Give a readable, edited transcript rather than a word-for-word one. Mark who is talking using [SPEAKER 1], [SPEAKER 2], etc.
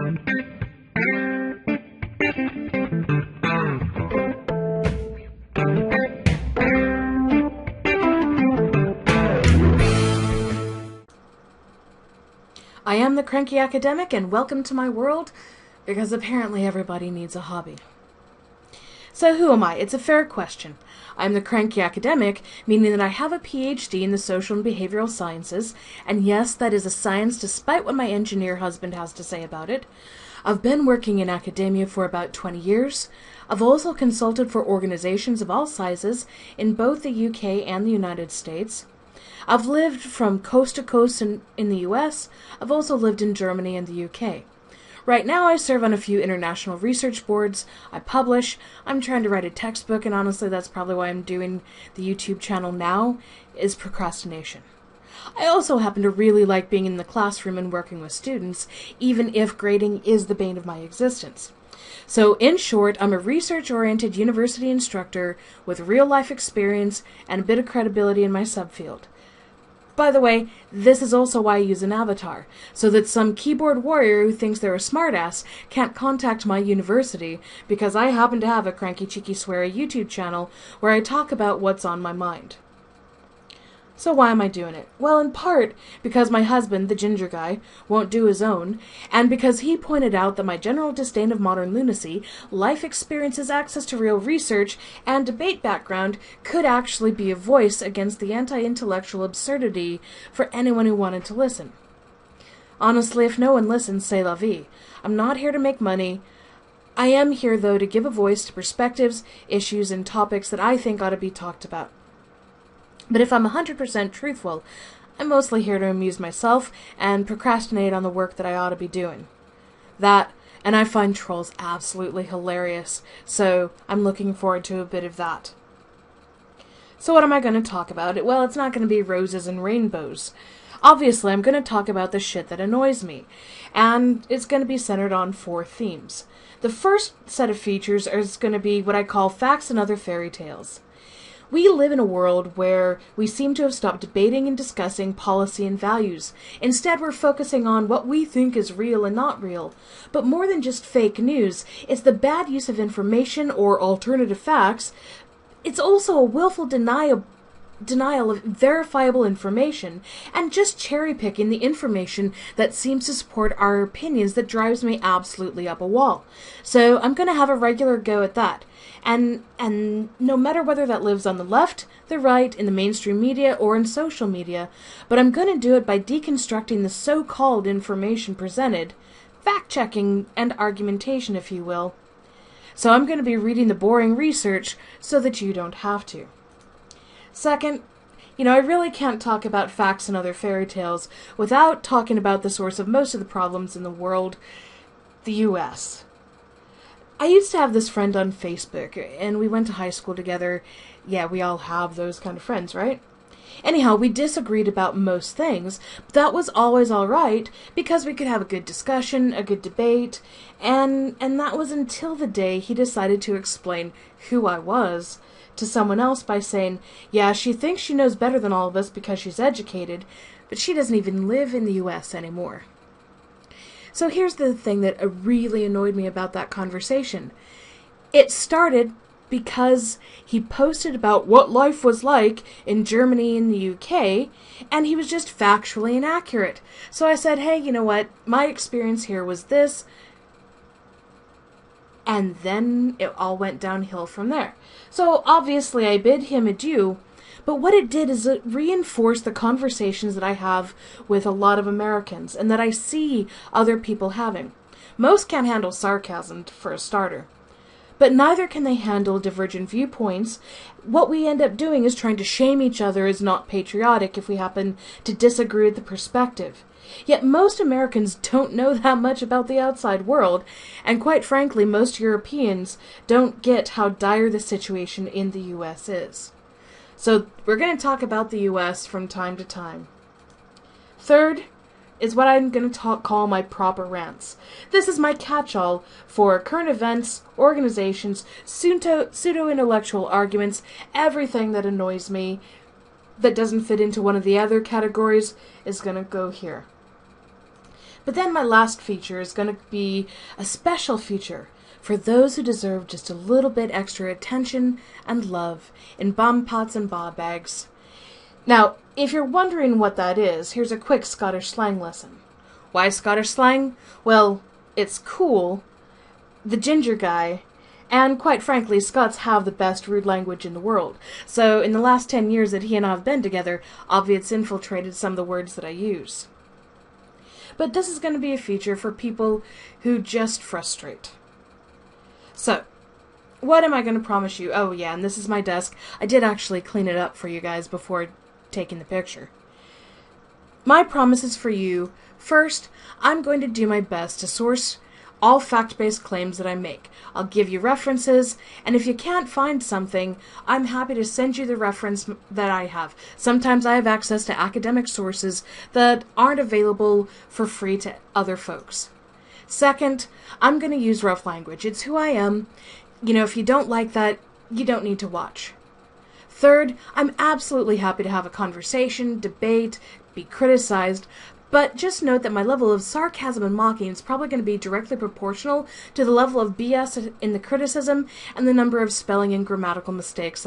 [SPEAKER 1] I am the Cranky Academic, and welcome to my world, because apparently everybody needs a hobby. So who am I? It's a fair question. I'm the Cranky Academic, meaning that I have a PhD in the social and behavioral sciences, and yes, that is a science despite what my engineer husband has to say about it. I've been working in academia for about 20 years. I've also consulted for organizations of all sizes in both the UK and the United States. I've lived from coast to coast in the US. I've also lived in Germany and the UK. Right now I serve on a few international research boards. I publish. I'm trying to write a textbook, and honestly that's probably why I'm doing the YouTube channel now, is procrastination. I also happen to really like being in the classroom and working with students, even if grading is the bane of my existence. So in short, I'm a research-oriented university instructor with real-life experience and a bit of credibility in my subfield. By the way, this is also why I use an avatar, so that some keyboard warrior who thinks they're a smartass can't contact my university, because I happen to have a Cranky Cheeky Sweary YouTube channel where I talk about what's on my mind. So why am I doing it? Well, in part because my husband, the ginger guy, won't do his own, and because he pointed out that my general disdain of modern lunacy, life experiences, access to real research, and debate background could actually be a voice against the anti-intellectual absurdity for anyone who wanted to listen. Honestly, if no one listens, c'est la vie. I'm not here to make money. I am here, though, to give a voice to perspectives, issues, and topics that I think ought to be talked about. But if I'm 100% truthful, I'm mostly here to amuse myself and procrastinate on the work that I ought to be doing. That, and I find trolls absolutely hilarious, so I'm looking forward to a bit of that. So what am I going to talk about? Well, it's not going to be roses and rainbows. Obviously, I'm going to talk about the shit that annoys me, and it's going to be centered on 4 themes. The first set of features is going to be what I call facts and other fairy tales. We live in a world where we seem to have stopped debating and discussing policy and values. Instead, we're focusing on what we think is real and not real. But more than just fake news, it's the bad use of information or alternative facts. It's also a willful denial of verifiable information, and just cherry-picking the information that seems to support our opinions that drives me absolutely up a wall. So I'm going to have a regular go at that. And no matter whether that lives on the left, the right, in the mainstream media, or in social media, but I'm going to do it by deconstructing the so-called information presented, fact-checking and argumentation, if you will. So I'm going to be reading the boring research so that you don't have to. Second, I really can't talk about facts and other fairy tales without talking about the source of most of the problems in the world, the US. I used to have this friend on Facebook, and we went to high school together. Yeah, we all have those kind of friends, right? Anyhow, we disagreed about most things, but that was always all right, because we could have a good discussion, a good debate, and that was until the day he decided to explain who I was to someone else by saying, yeah, she thinks she knows better than all of us because she's educated, but she doesn't even live in the US anymore. So here's the thing that really annoyed me about that conversation. It started because he posted about what life was like in Germany and the UK, and he was just factually inaccurate. So I said, hey, you know what? My experience here was this. And then it all went downhill from there. So obviously I bid him adieu, but what it did is it reinforced the conversations that I have with a lot of Americans and that I see other people having. Most can't handle sarcasm, for a starter. But neither can they handle divergent viewpoints. What we end up doing is trying to shame each other as not patriotic if we happen to disagree with the perspective. Yet most Americans don't know that much about the outside world, and quite frankly, most Europeans don't get how dire the situation in the US is. So we're going to talk about the US from time to time. Third is what I'm going to call my proper rants. This is my catch-all for current events, organizations, pseudo-intellectual arguments, everything that annoys me that doesn't fit into one of the other categories is going to go here. But then my last feature is going to be a special feature for those who deserve just a little bit extra attention and love in bomb pots and ball bags. Now, if you're wondering what that is, here's a quick Scottish slang lesson. Why Scottish slang? Well, it's cool, the ginger guy, and quite frankly, Scots have the best rude language in the world. So in the last 10 years that he and I have been together, Obvious infiltrated some of the words that I use. But this is going to be a feature for people who just frustrate. So, what am I going to promise you? Oh yeah, and this is my desk. I did actually clean it up for you guys before taking the picture. My promises for you: first, I'm going to do my best to source all fact-based claims that I make. I'll give you references, and if you can't find something, I'm happy to send you the reference that I have. Sometimes I have access to academic sources that aren't available for free to other folks. Second, I'm going to use rough language. It's who I am. You know, if you don't like that, you don't need to watch. Third, I'm absolutely happy to have a conversation, debate, be criticized, but just note that my level of sarcasm and mocking is probably going to be directly proportional to the level of BS in the criticism and the number of spelling and grammatical mistakes